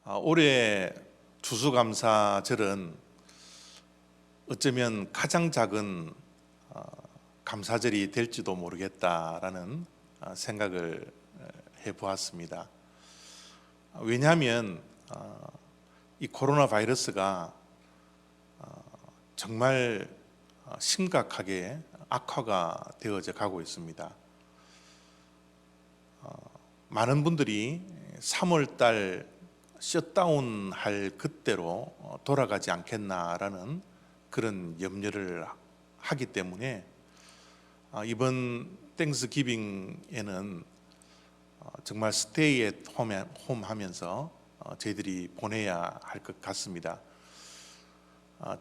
올해 추수감사절은 어쩌면 가장 작은 감사절이 될지도 모르겠다라는 생각을 해보았습니다. 왜냐하면 이 코로나 바이러스가 정말 심각하게 악화가 되어져 가고 있습니다. 많은 분들이 3월 달 셧다운 할 그때로 돌아가지 않겠나라는 그런 염려를 하기 때문에 이번 땡스기빙에는 정말 스테이 앳 홈 하면서 저희들이 보내야 할 것 같습니다.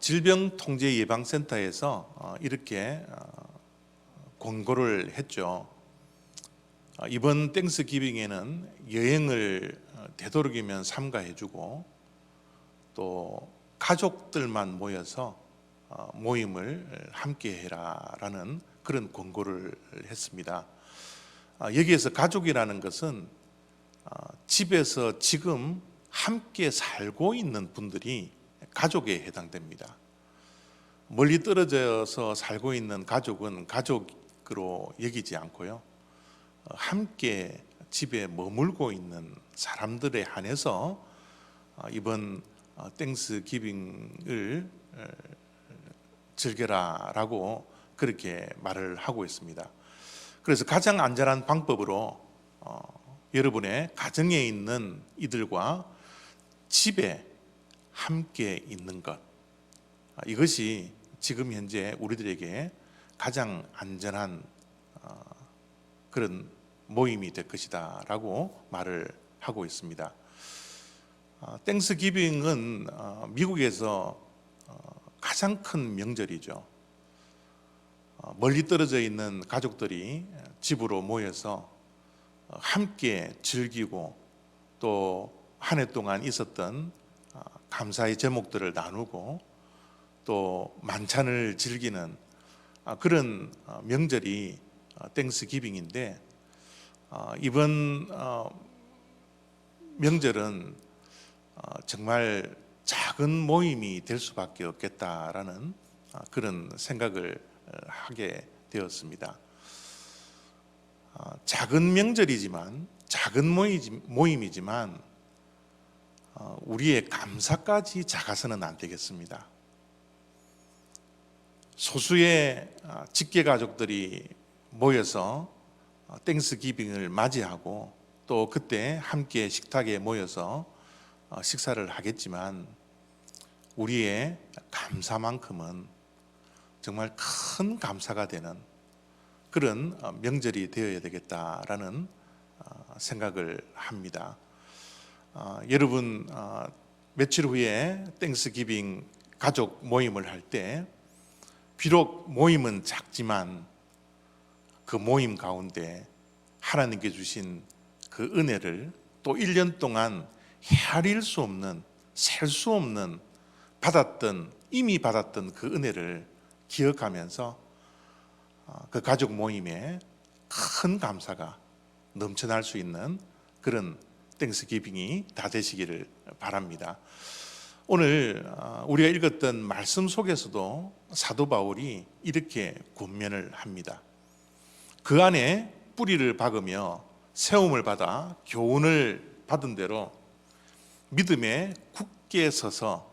질병통제예방센터에서 이렇게 권고를 했죠. 이번 땡스기빙에는 여행을 되도록이면 삼가해주고 또 가족들만 모여서 모임을 함께 해라라는 그런 권고를 했습니다. 여기에서 가족이라는 것은 집에서 지금 함께 살고 있는 분들이 가족에 해당됩니다. 멀리 떨어져서 살고 있는 가족은 가족으로 여기지 않고요, 함께 집에 머물고 있는 사람들에 한해서 이번 땡스기빙을 즐겨라라고 그렇게 말을 하고 있습니다. 그래서 가장 안전한 방법으로 여러분의 가정에 있는 이들과 집에 함께 있는 것, 이것이 지금 현재 우리들에게 가장 안전한 그런 모임이 될 것이다 라고 말을 하고 있습니다. 땡스기빙은 미국에서 가장 큰 명절이죠. 멀리 떨어져 있는 가족들이 집으로 모여서 함께 즐기고 또 한 해 동안 있었던 감사의 제목들을 나누고 또 만찬을 즐기는 그런 명절이 땡스기빙인데, 이번 명절은 정말 작은 모임이 될 수밖에 없겠다라는 그런 생각을 하게 되었습니다. 작은 명절이지만, 작은 모임이지만 우리의 감사까지 작아서는 안 되겠습니다. 소수의 직계 가족들이 모여서 땡스기빙을 맞이하고 또 그때 함께 식탁에 모여서 식사를 하겠지만, 우리의 감사만큼은 정말 큰 감사가 되는 그런 명절이 되어야 되겠다라는 생각을 합니다. 여러분, 며칠 후에 땡스기빙 가족 모임을 할 때 비록 모임은 작지만 그 모임 가운데 하나님께 주신 그 은혜를 또 1년 동안 헤아릴 수 없는, 셀 수 없는 이미 받았던 그 은혜를 기억하면서 그 가족 모임에 큰 감사가 넘쳐날 수 있는 그런 땡스기빙이 다 되시기를 바랍니다. 오늘 우리가 읽었던 말씀 속에서도 사도 바울이 이렇게 권면을 합니다. 그 안에 뿌리를 박으며 세움을 받아 교훈을 받은 대로 믿음에 굳게 서서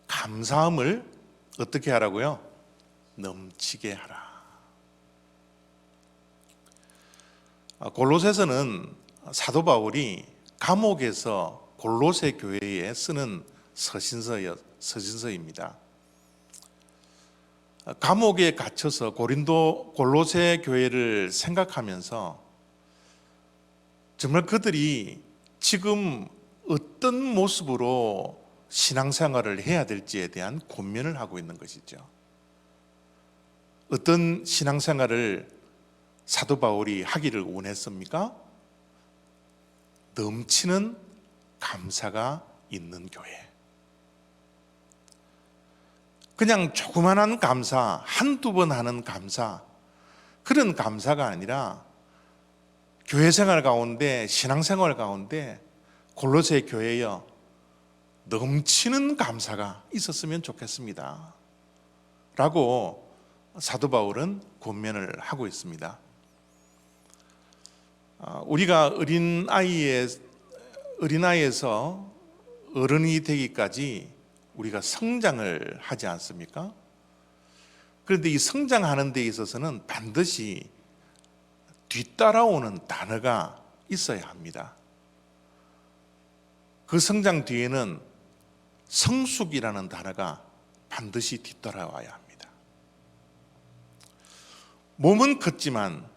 감사함을 어떻게 하라고요? 넘치게 하라. 골로새서는 사도 바울이 감옥에서 골로새 교회에 쓰는 서신서입니다. 감옥에 갇혀서 골로새 교회를 생각하면서 정말 그들이 지금 어떤 모습으로 신앙생활을 해야 될지에 대한 권면을 하고 있는 것이죠. 어떤 신앙생활을 사도 바울이 하기를 원했습니까? 넘치는 감사가 있는 교회. 그냥 조그만한 감사, 한두 번 하는 감사, 그런 감사가 아니라 교회 생활 가운데, 신앙생활 가운데 골로새 교회여, 넘치는 감사가 있었으면 좋겠습니다 라고 사도 바울은 권면을 하고 있습니다. 우리가 어린아이에서 어른이 되기까지 우리가 성장을 하지 않습니까? 그런데 이 성장하는 데 있어서는 반드시 뒤따라오는 단어가 있어야 합니다. 그 성장 뒤에는 성숙이라는 단어가 반드시 뒤따라와야 합니다. 몸은 컸지만,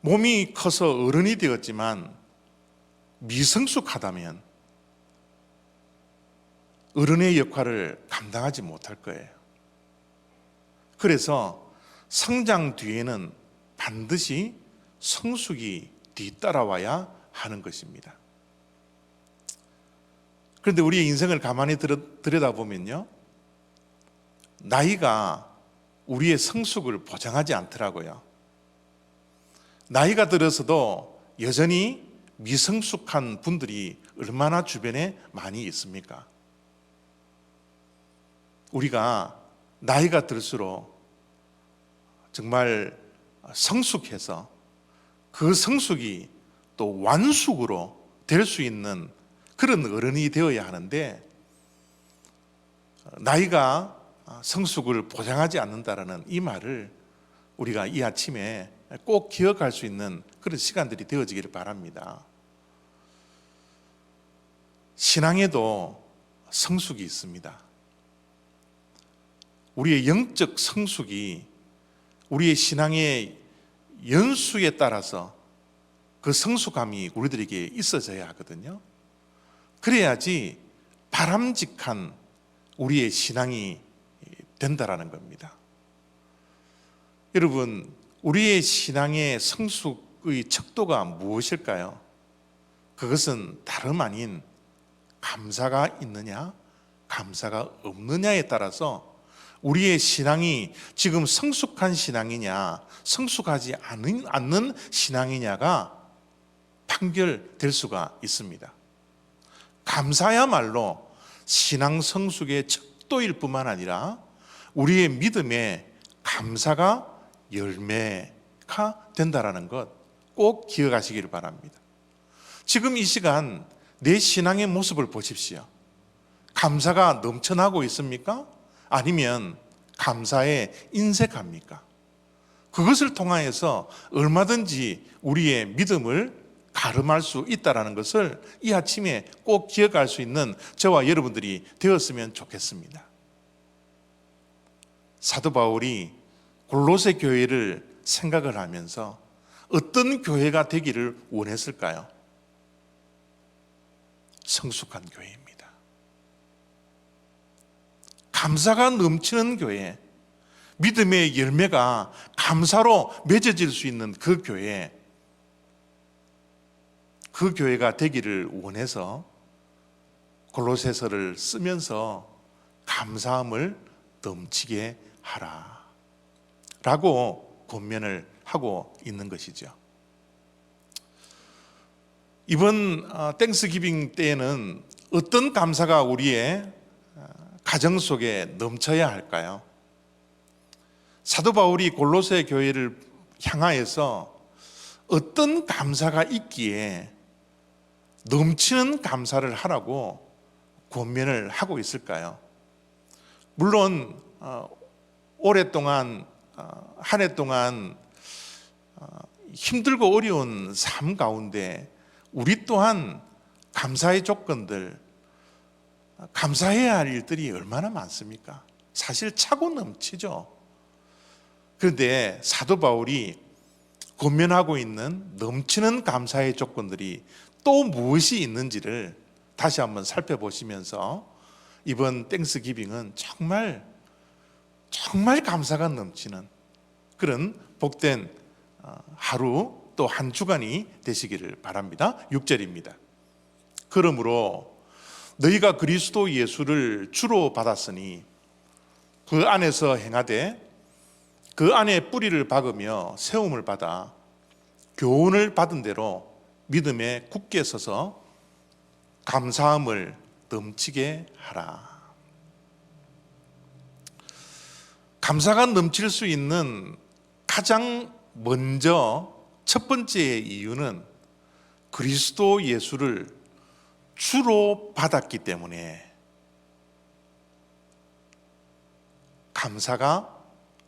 몸이 커서 어른이 되었지만 미성숙하다면 어른의 역할을 감당하지 못할 거예요. 그래서 성장 뒤에는 반드시 성숙이 뒤따라와야 하는 것입니다. 그런데 우리의 인생을 가만히 들여다보면요, 나이가 우리의 성숙을 보장하지 않더라고요. 나이가 들어서도 여전히 미성숙한 분들이 얼마나 주변에 많이 있습니까? 우리가 나이가 들수록 정말 성숙해서 그 성숙이 또 완숙으로 될 수 있는 그런 어른이 되어야 하는데, 나이가 성숙을 보장하지 않는다라는 이 말을 우리가 이 아침에 꼭 기억할 수 있는 그런 시간들이 되어지기를 바랍니다. 신앙에도 성숙이 있습니다. 우리의 영적 성숙이 우리의 신앙의 연수에 따라서 그 성숙함이 우리들에게 있어져야 하거든요. 그래야지 바람직한 우리의 신앙이 된다라는 겁니다. 여러분, 우리의 신앙의 성숙의 척도가 무엇일까요? 그것은 다름 아닌 감사가 있느냐, 감사가 없느냐에 따라서 우리의 신앙이 지금 성숙한 신앙이냐, 성숙하지 않는 신앙이냐가 판결될 수가 있습니다. 감사야말로 신앙 성숙의 척도일 뿐만 아니라 우리의 믿음의 감사가 열매가 된다라는 것 꼭 기억하시기를 바랍니다. 지금 이 시간 내 신앙의 모습을 보십시오. 감사가 넘쳐나고 있습니까? 아니면 감사에 인색합니까? 그것을 통하여서 얼마든지 우리의 믿음을 가름할 수 있다는 것을 이 아침에 꼭 기억할 수 있는 저와 여러분들이 되었으면 좋겠습니다. 사도 바울이 골로새 교회를 생각을 하면서 어떤 교회가 되기를 원했을까요? 성숙한 교회입니다. 감사가 넘치는 교회, 믿음의 열매가 감사로 맺어질 수 있는 그 교회, 그 교회가 되기를 원해서 골로새서를 쓰면서 감사함을 넘치게 하라 라고 권면을 하고 있는 것이죠. 이번 땡스기빙 때에는 어떤 감사가 우리의 가정 속에 넘쳐야 할까요? 사도 바울이 골로새 교회를 향하여서 어떤 감사가 있기에 넘치는 감사를 하라고 권면을 하고 있을까요? 물론 오랫동안 한 해 동안 힘들고 어려운 삶 가운데 우리 또한 감사의 조건들, 감사해야 할 일들이 얼마나 많습니까? 사실 차고 넘치죠. 그런데 사도 바울이 권면하고 있는 넘치는 감사의 조건들이 또 무엇이 있는지를 다시 한번 살펴보시면서 이번 땡스기빙은 정말 감사가 넘치는 그런 복된 하루 또 한 주간이 되시기를 바랍니다. 6절입니다. 그러므로 너희가 그리스도 예수를 주로 받았으니 그 안에서 행하되 그 안에 뿌리를 박으며 세움을 받아 교훈을 받은 대로 믿음에 굳게 서서 감사함을 넘치게 하라. 감사가 넘칠 수 있는 가장 먼저 첫 번째 이유는 그리스도 예수를 주로 받았기 때문에 감사가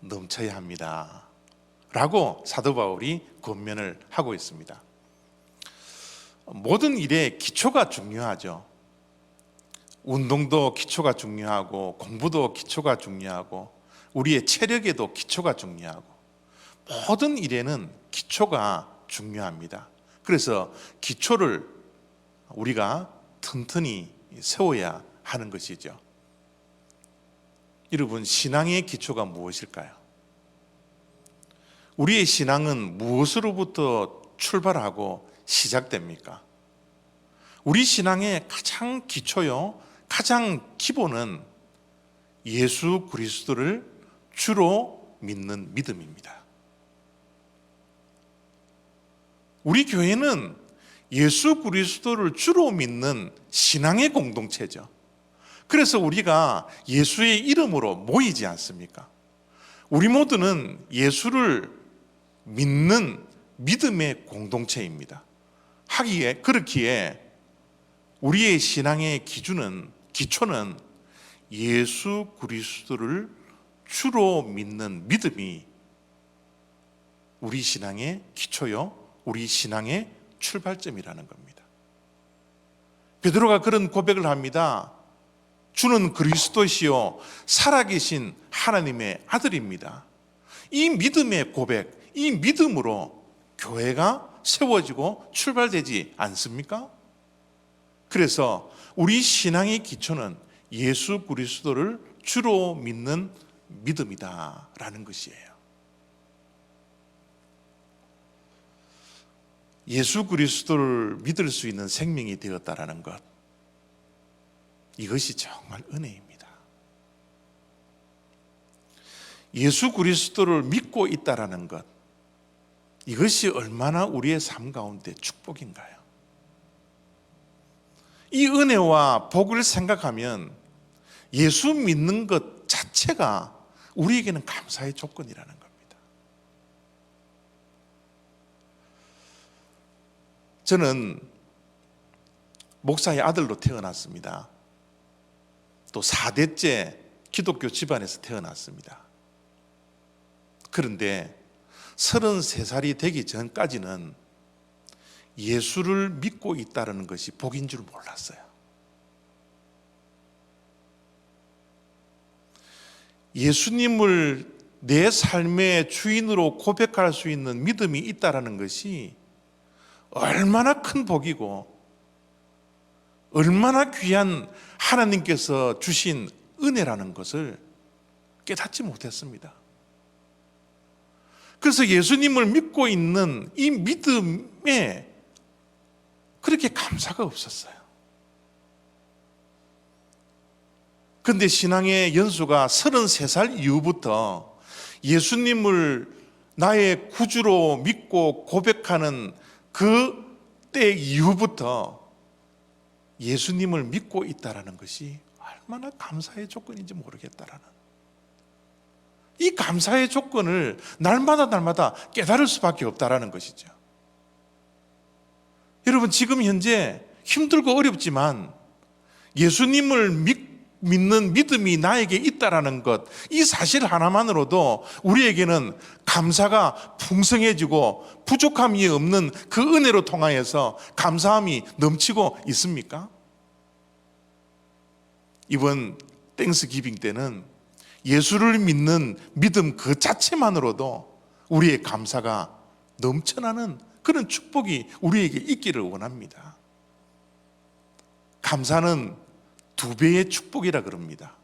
넘쳐야 합니다 라고 사도 바울이 권면을 하고 있습니다. 모든 일에 기초가 중요하죠. 운동도 기초가 중요하고 공부도 기초가 중요하고 우리의 체력에도 기초가 중요하고 모든 일에는 기초가 중요합니다. 그래서 기초를 우리가 튼튼히 세워야 하는 것이죠. 여러분, 신앙의 기초가 무엇일까요? 우리의 신앙은 무엇으로부터 출발하고 시작됩니까? 우리 신앙의 가장 기초요, 가장 기본은 예수 그리스도를 주로 믿는 믿음입니다. 우리 교회는 예수 그리스도를 주로 믿는 신앙의 공동체죠. 그래서 우리가 예수의 이름으로 모이지 않습니까? 우리 모두는 예수를 믿는 믿음의 공동체입니다. 그렇기에 우리의 신앙의 기초는 예수 그리스도를 주로 믿는 믿음이 우리 신앙의 기초요, 우리 신앙의 출발점이라는 겁니다. 베드로가 그런 고백을 합니다. 주는 그리스도시요 살아계신 하나님의 아들입니다. 이 믿음의 고백, 이 믿음으로 교회가 세워지고 출발되지 않습니까? 그래서 우리 신앙의 기초는 예수 그리스도를 주로 믿는 믿음이다라는 것이에요. 예수 그리스도를 믿을 수 있는 생명이 되었다라는 것, 이것이 정말 은혜입니다. 예수 그리스도를 믿고 있다라는 것, 이것이 얼마나 우리의 삶 가운데 축복인가요? 이 은혜와 복을 생각하면 예수 믿는 것 자체가 우리에게는 감사의 조건이라는 겁니다. 저는 목사의 아들로 태어났습니다. 또 4대째 기독교 집안에서 태어났습니다. 그런데 33살이 되기 전까지는 예수를 믿고 있다는 것이 복인 줄 몰랐어요. 예수님을 내 삶의 주인으로 고백할 수 있는 믿음이 있다는 것이 얼마나 큰 복이고 얼마나 귀한 하나님께서 주신 은혜라는 것을 깨닫지 못했습니다. 그래서 예수님을 믿고 있는 이 믿음에 그렇게 감사가 없었어요. 그런데 신앙의 연수가 33살 이후부터 예수님을 나의 구주로 믿고 고백하는 그 때 이후부터 예수님을 믿고 있다는 것이 얼마나 감사의 조건인지 모르겠다라는, 이 감사의 조건을 날마다 깨달을 수밖에 없다라는 것이죠. 여러분, 지금 현재 힘들고 어렵지만 예수님을 믿는 믿음이 나에게 있다라는 것, 이 사실 하나만으로도 우리에게는 감사가 풍성해지고 부족함이 없는 그 은혜로 통하여서 감사함이 넘치고 있습니까? 이번 땡스기빙 때는 예수를 믿는 믿음 그 자체만으로도 우리의 감사가 넘쳐나는 그런 축복이 우리에게 있기를 원합니다. 감사는 2배의 축복이라 그럽니다.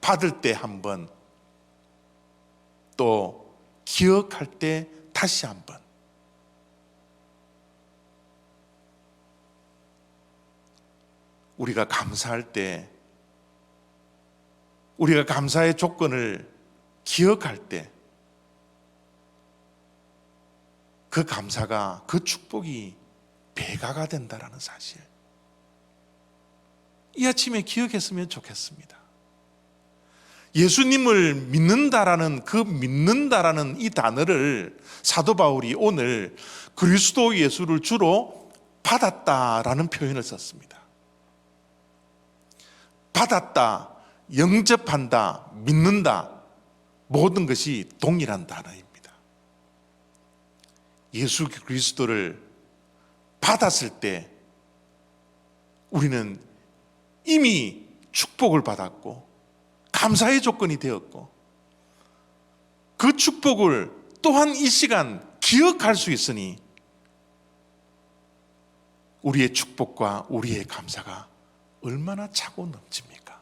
받을 때 한 번, 또 기억할 때 다시 한 번. 우리가 감사할 때, 우리가 감사의 조건을 기억할 때, 그 감사가, 그 축복이 배가가 된다는 사실. 이 아침에 기억했으면 좋겠습니다. 예수님을 믿는다라는 그 믿는다라는 이 단어를 사도 바울이 오늘 그리스도 예수를 주로 받았다라는 표현을 썼습니다. 받았다, 영접한다, 믿는다, 모든 것이 동일한 단어입니다. 예수 그리스도를 받았을 때 우리는 이미 축복을 받았고 감사의 조건이 되었고 그 축복을 또한 이 시간 기억할 수 있으니 우리의 축복과 우리의 감사가 얼마나 차고 넘칩니까?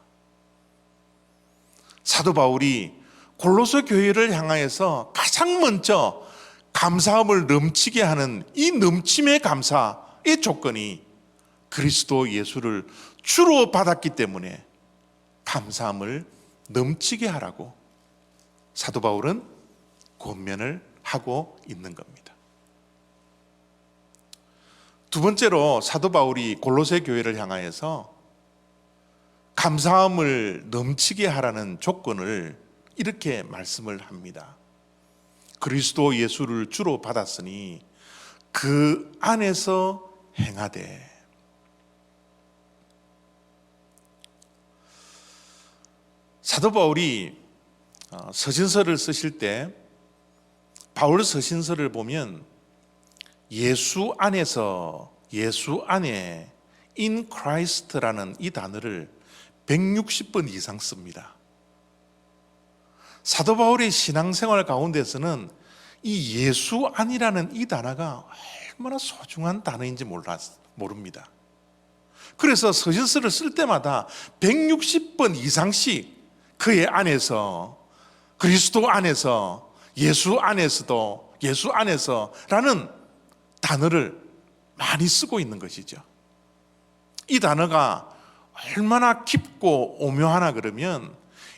사도 바울이 골로새 교회를 향하여서 가장 먼저 감사함을 넘치게 하는 이 넘침의 감사의 조건이 그리스도 예수를 주로 받았기 때문에 감사함을 넘치게 하라고 사도 바울은 권면을 하고 있는 겁니다. 두 번째로 사도 바울이 골로새 교회를 향하여서 감사함을 넘치게 하라는 조건을 이렇게 말씀을 합니다. 그리스도 예수를 주로 받았으니 그 안에서 행하되. 사도 바울이 서신서를 쓰실 때 바울 서신서를 보면 예수 안에서, 예수 안에, in Christ라는 이 단어를 160번 이상 씁니다. 사도 바울의 신앙생활 가운데서는 이 예수 안이라는 이 단어가 얼마나 소중한 단어인지 모릅니다. 그래서 서신서를 쓸 때마다 160번 이상씩 그의 안에서, 그리스도 안에서, 예수 안에서도, 예수 안에서라는 단어를 많이 쓰고 있는 것이죠. 이 단어가 얼마나 깊고 오묘하나 그러면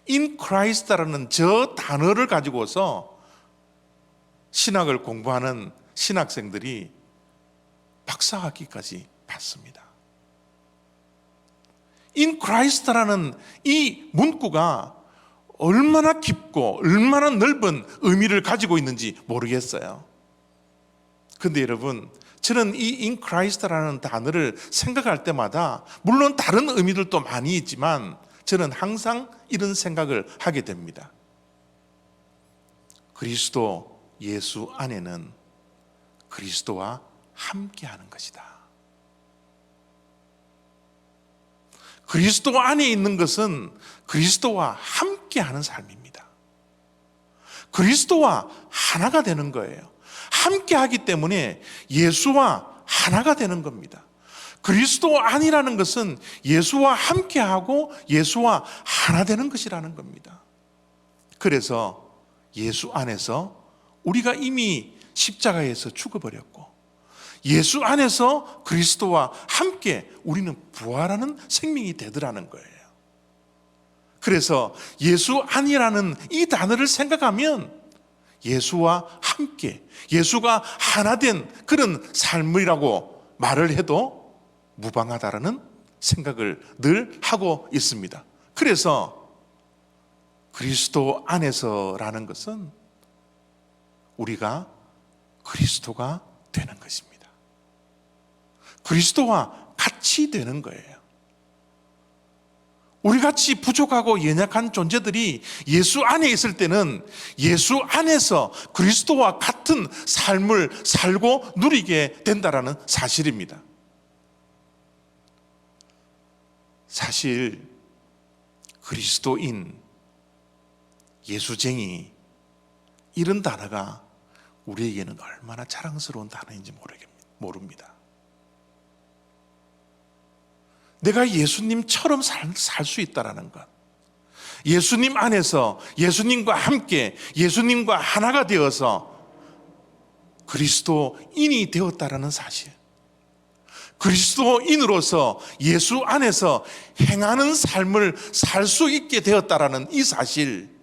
in Christ라는 저 단어를 가지고서 신학을 공부하는 신학생들이 박사학위까지 받습니다. in Christ라는 이 문구가 얼마나 깊고 얼마나 넓은 의미를 가지고 있는지 모르겠어요. 그런데 여러분, 저는 이 in Christ라는 단어를 생각할 때마다 물론 다른 의미들도 많이 있지만 저는 항상 이런 생각을 하게 됩니다. 그리스도 예수 안에는 그리스도와 함께하는 것이다. 그리스도 안에 있는 것은 그리스도와 함께하는 삶입니다. 그리스도와 하나가 되는 거예요. 함께하기 때문에 예수와 하나가 되는 겁니다. 그리스도 안이라는 것은 예수와 함께하고 예수와 하나 되는 것이라는 겁니다. 그래서 예수 안에서 우리가 이미 십자가에서 죽어버렸고 예수 안에서 그리스도와 함께 우리는 부활하는 생명이 되더라는 거예요. 그래서 예수 안이라는 이 단어를 생각하면 예수와 함께, 예수가 하나 된 그런 삶이라고 말을 해도 무방하다라는 생각을 늘 하고 있습니다. 그래서 그리스도 안에서라는 것은 우리가 그리스도가 되는 것입니다. 그리스도와 같이 되는 거예요. 우리같이 부족하고 연약한 존재들이 예수 안에 있을 때는 예수 안에서 그리스도와 같은 삶을 살고 누리게 된다는 사실입니다. 사실 그리스도인, 예수쟁이 이런 단어가 우리에게는 얼마나 자랑스러운 단어인지 모릅니다. 내가 예수님처럼 살 수 있다는 것, 예수님 안에서 예수님과 함께 예수님과 하나가 되어서 그리스도인이 되었다는 사실, 그리스도인으로서 예수 안에서 행하는 삶을 살 수 있게 되었다는 이 사실,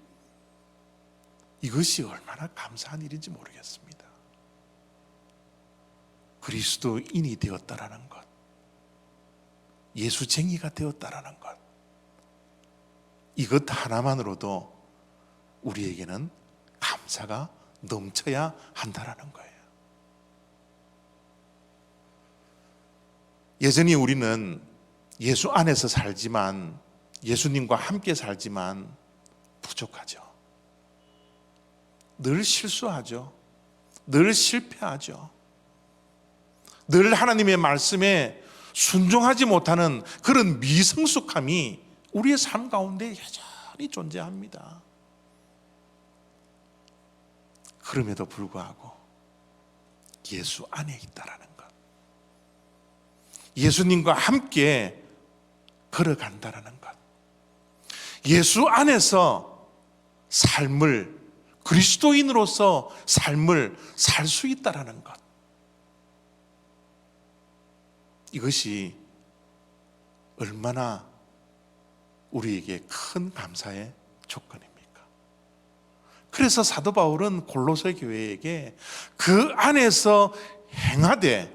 이것이 얼마나 감사한 일인지 모르겠습니다. 그리스도인이 되었다는 것, 예수쟁이가 되었다라는 것, 이것 하나만으로도 우리에게는 감사가 넘쳐야 한다라는 거예요. 여전히 우리는 예수 안에서 살지만, 예수님과 함께 살지만 부족하죠. 늘 실수하죠. 늘 실패하죠. 늘 하나님의 말씀에 순종하지 못하는 그런 미성숙함이 우리의 삶 가운데 여전히 존재합니다. 그럼에도 불구하고 예수 안에 있다라는 것, 예수님과 함께 걸어간다라는 것, 예수 안에서 삶을, 그리스도인으로서 삶을 살 수 있다라는 것, 이것이 얼마나 우리에게 큰 감사의 조건입니다. 그래서 사도 바울은 골로새 교회에게 그 안에서 행하되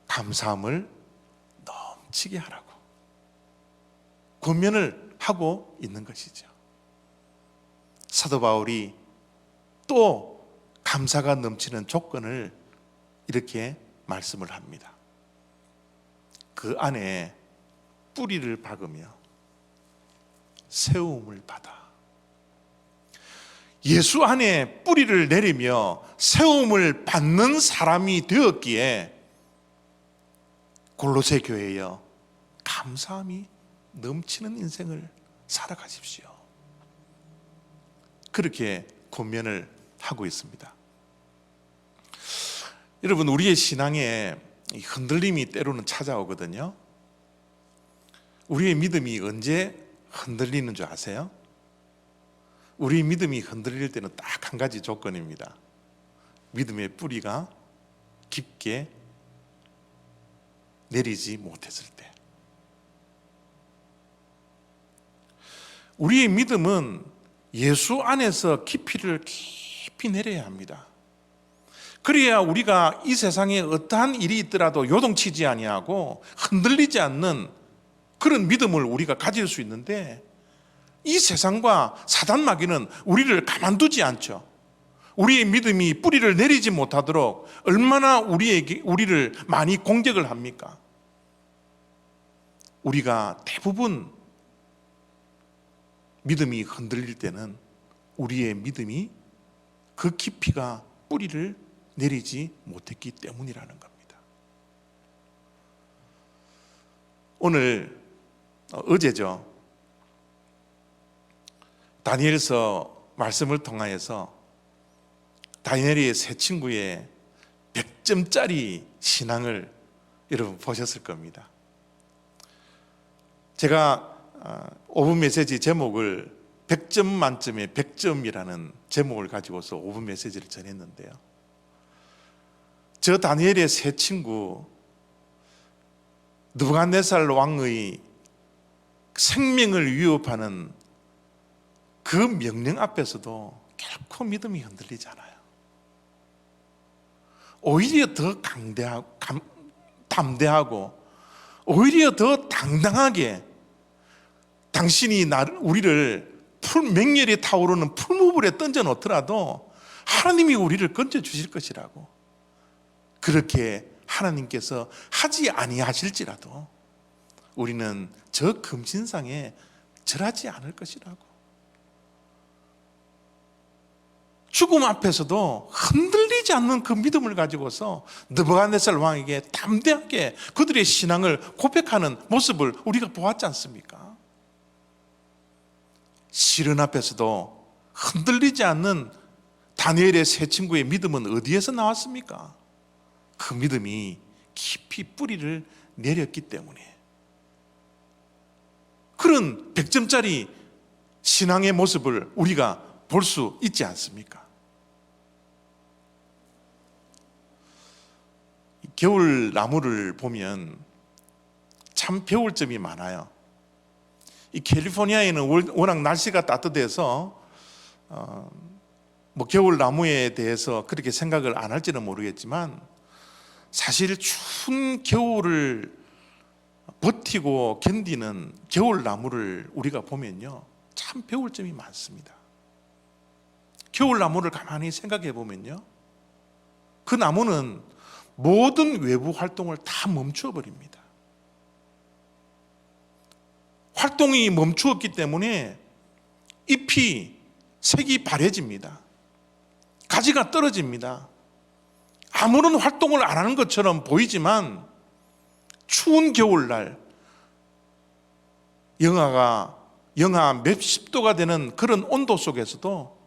감사함을 넘치게 하라고 권면을 하고 있는 것이죠. 사도 바울이 또 감사가 넘치는 조건을 이렇게 말씀을 합니다. 그 안에 뿌리를 박으며 세움을 받아. 예수 안에 뿌리를 내리며 세움을 받는 사람이 되었기에 골로새 교회여 감사함이 넘치는 인생을 살아가십시오. 그렇게 권면을 하고 있습니다. 여러분, 우리의 신앙에 흔들림이 때로는 찾아오거든요. 우리의 믿음이 언제 흔들리는 줄 아세요? 우리 믿음이 흔들릴 때는 딱 한 가지 조건입니다. 믿음의 뿌리가 깊게 내리지 못했을 때. 우리의 믿음은 예수 안에서 깊이를 깊이 내려야 합니다. 그래야 우리가 이 세상에 어떠한 일이 있더라도 요동치지 아니하고 흔들리지 않는 그런 믿음을 우리가 가질 수 있는데, 이 세상과 사단 마귀는 우리를 가만두지 않죠. 우리의 믿음이 뿌리를 내리지 못하도록 얼마나 우리를 많이 공격을 합니까? 우리가 대부분 믿음이 흔들릴 때는 우리의 믿음이 그 깊이가 뿌리를 내리지 못했기 때문이라는 겁니다. 오늘 어제죠. 다니엘서 말씀을 통하여서 다니엘의 세 친구의 100점짜리 신앙을 여러분 보셨을 겁니다. 제가 5분 메시지 제목을 100점 만점에 100점이라는 제목을 가지고서 5분 메시지를 전했는데요. 저 다니엘의 세 친구, 느부갓네살 왕의 생명을 위협하는 그 명령 앞에서도 결코 믿음이 흔들리지 않아요. 오히려 더 담대하고 오히려 더 당당하게 당신이 우리를 맹렬히 타오르는 풀무불에 던져 놓더라도 하나님이 우리를 건져 주실 것이라고, 그렇게 하나님께서 하지 아니하실지라도 우리는 저 금신상에 절하지 않을 것이라고, 죽음 앞에서도 흔들리지 않는 그 믿음을 가지고서 느부갓네살 왕에게 담대하게 그들의 신앙을 고백하는 모습을 우리가 보았지 않습니까? 시련 앞에서도 흔들리지 않는 다니엘의 세 친구의 믿음은 어디에서 나왔습니까? 그 믿음이 깊이 뿌리를 내렸기 때문에 그런 100점짜리 신앙의 모습을 우리가 볼 수 있지 않습니까? 겨울 나무를 보면 참 배울 점이 많아요. 이 캘리포니아에는 워낙 날씨가 따뜻해서 겨울 나무에 대해서 그렇게 생각을 안 할지는 모르겠지만, 사실 추운 겨울을 버티고 견디는 겨울나무를 우리가 보면요, 참 배울 점이 많습니다. 겨울나무를 가만히 생각해 보면요, 그 나무는 모든 외부 활동을 다 멈추어 버립니다. 활동이 멈추었기 때문에 잎이 색이 바래집니다. 가지가 떨어집니다. 아무런 활동을 안 하는 것처럼 보이지만 추운 겨울날 영하 몇십 도가 되는 그런 온도 속에서도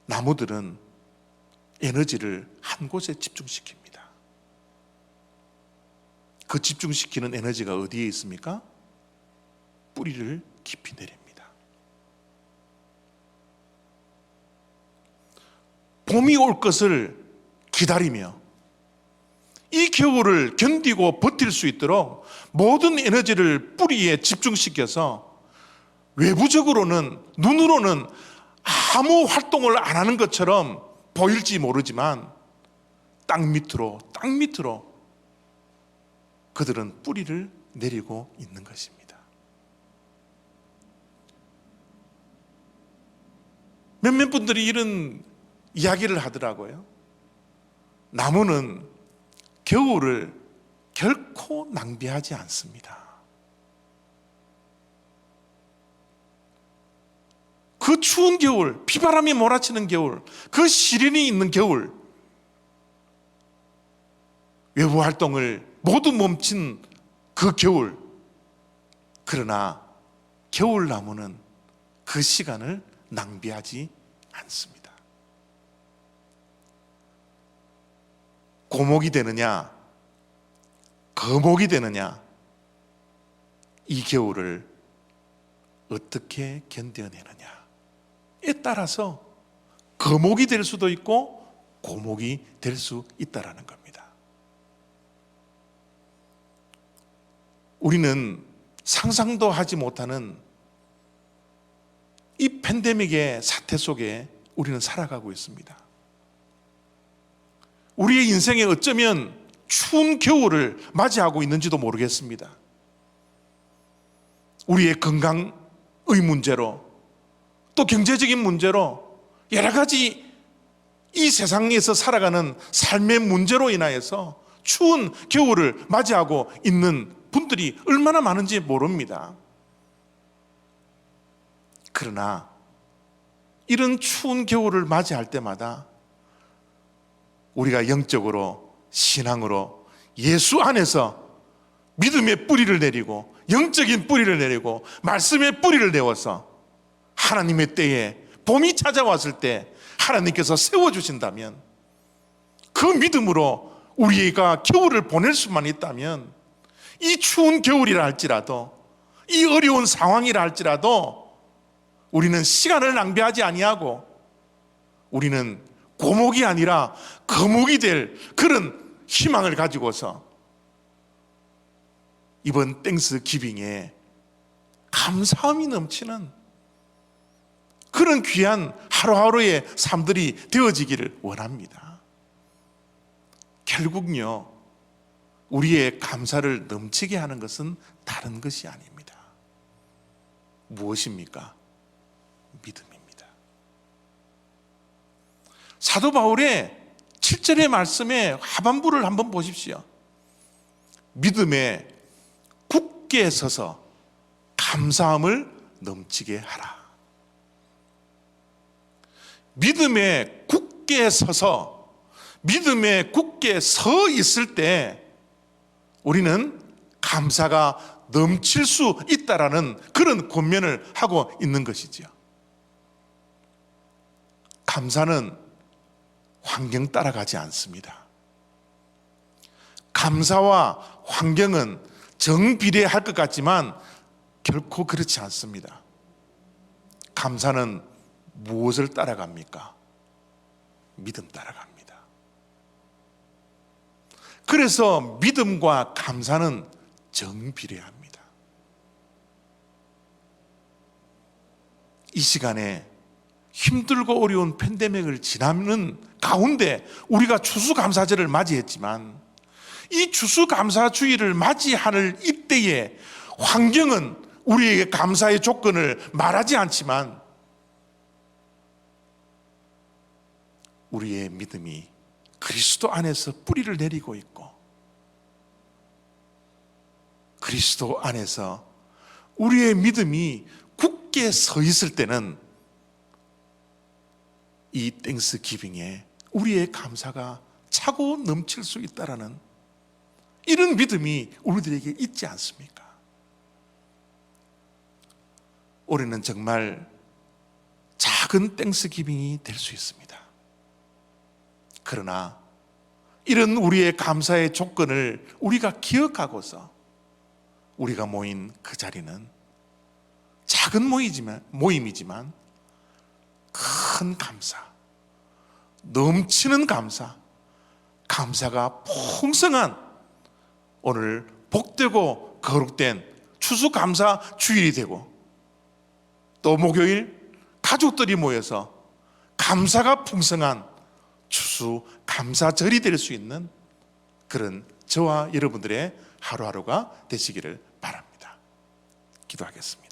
나무들은 에너지를 한 곳에 집중시킵니다. 그 집중시키는 에너지가 어디에 있습니까? 뿌리를 깊이 내립니다. 봄이 올 것을 기다리며 이 겨울을 견디고 버틸 수 있도록 모든 에너지를 뿌리에 집중시켜서 외부적으로는, 눈으로는 아무 활동을 안 하는 것처럼 보일지 모르지만 땅 밑으로 그들은 뿌리를 내리고 있는 것입니다. 몇몇 분들이 이런 이야기를 하더라고요. 나무는 겨울을 결코 낭비하지 않습니다. 그 추운 겨울, 비바람이 몰아치는 겨울, 그 시련이 있는 겨울, 외부 활동을 모두 멈춘 그 겨울, 그러나 겨울나무는 그 시간을 낭비하지 않습니다. 고목이 되느냐, 거목이 되느냐, 이 겨울을 어떻게 견뎌내느냐에 따라서 거목이 될 수도 있고 고목이 될 수 있다라는 겁니다. 우리는 상상도 하지 못하는 이 팬데믹의 사태 속에 우리는 살아가고 있습니다. 우리의 인생에 어쩌면 추운 겨울을 맞이하고 있는지도 모르겠습니다. 우리의 건강의 문제로, 또 경제적인 문제로, 여러 가지 이 세상에서 살아가는 삶의 문제로 인하여서 추운 겨울을 맞이하고 있는 분들이 얼마나 많은지 모릅니다. 그러나 이런 추운 겨울을 맞이할 때마다 우리가 영적으로, 신앙으로 예수 안에서 믿음의 뿌리를 내리고 영적인 뿌리를 내리고 말씀의 뿌리를 내어서 하나님의 때에 봄이 찾아왔을 때 하나님께서 세워주신다면, 그 믿음으로 우리가 겨울을 보낼 수만 있다면, 이 추운 겨울이라 할지라도, 이 어려운 상황이라 할지라도 우리는 시간을 낭비하지 아니하고 우리는 고목이 아니라 거목이 될 그런 희망을 가지고서 이번 땡스 기빙에 감사함이 넘치는 그런 귀한 하루하루의 삶들이 되어지기를 원합니다. 결국요, 우리의 감사를 넘치게 하는 것은 다른 것이 아닙니다. 무엇입니까? 믿음입니다. 사도 바울의 7절의 말씀의 하반부를 한번 보십시오. 믿음에 굳게 서서 감사함을 넘치게 하라. 믿음에 굳게 서서, 믿음에 굳게 서 있을 때 우리는 감사가 넘칠 수 있다라는 그런 권면을 하고 있는 것이죠. 감사는 환경 따라가지 않습니다. 감사와 환경은 정비례할 것 같지만 결코 그렇지 않습니다. 감사는 무엇을 따라갑니까? 믿음 따라갑니다. 그래서 믿음과 감사는 정비례합니다. 이 시간에 힘들고 어려운 팬데믹을 지나는 가운데 우리가 추수감사절을 맞이했지만 이 추수감사주의를 맞이할 이때의 환경은 우리에게 감사의 조건을 말하지 않지만 우리의 믿음이 그리스도 안에서 뿌리를 내리고 있고 그리스도 안에서 우리의 믿음이 굳게 서 있을 때는 이 땡스기빙에 우리의 감사가 차고 넘칠 수 있다라는 이런 믿음이 우리들에게 있지 않습니까? 올해는 정말 작은 땡스기빙이 될 수 있습니다. 그러나 이런 우리의 감사의 조건을 우리가 기억하고서 우리가 모인 그 자리는 작은 모임이지만 큰 감사, 넘치는 감사, 감사가 풍성한 오늘 복되고 거룩된 추수감사 주일이 되고 또 목요일 가족들이 모여서 감사가 풍성한 추수감사절이 될 수 있는 그런 저와 여러분들의 하루하루가 되시기를 바랍니다. 기도하겠습니다.